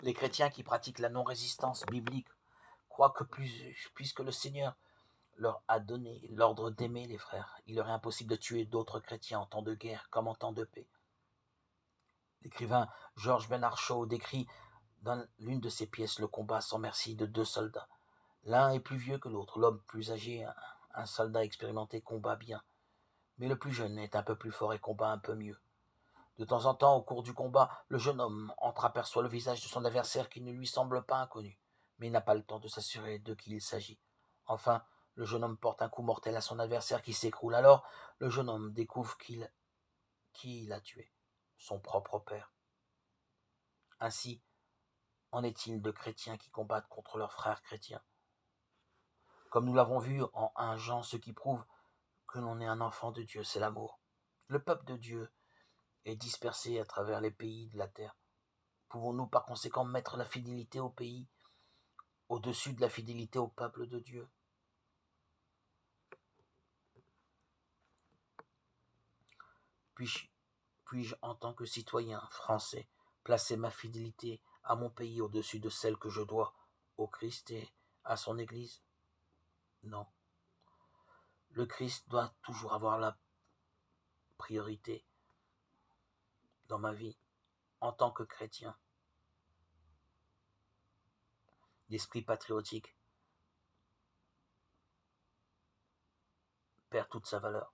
Les chrétiens qui pratiquent la non-résistance biblique croient que puisque le Seigneur leur a donné l'ordre d'aimer les frères, il leur est impossible de tuer d'autres chrétiens en temps de guerre comme en temps de paix. L'écrivain Georges Bernard Shaw décrit dans l'une de ses pièces le combat sans merci de deux soldats. L'un est plus vieux que l'autre, l'homme plus âgé, un soldat expérimenté, combat bien, mais le plus jeune est un peu plus fort et combat un peu mieux. De temps en temps, au cours du combat, le jeune homme entreaperçoit le visage de son adversaire qui ne lui semble pas inconnu, mais il n'a pas le temps de s'assurer de qui il s'agit. Enfin, le jeune homme porte un coup mortel à son adversaire qui s'écroule. Alors, le jeune homme découvre qui il a tué, son propre père. Ainsi, en est-il de chrétiens qui combattent contre leurs frères chrétiens. Comme nous l'avons vu en 1 Jean, ce qui prouve que l'on est un enfant de Dieu, c'est l'amour. Le peuple de Dieu est dispersé à travers les pays de la terre. Pouvons-nous par conséquent mettre la fidélité au pays au-dessus de la fidélité au peuple de Dieu? Puis-je, en tant que citoyen français, placer ma fidélité à mon pays au-dessus de celle que je dois au Christ et à son Église? Non. Le Christ doit toujours avoir la priorité dans ma vie en tant que chrétien. L'esprit patriotique perd toute sa valeur.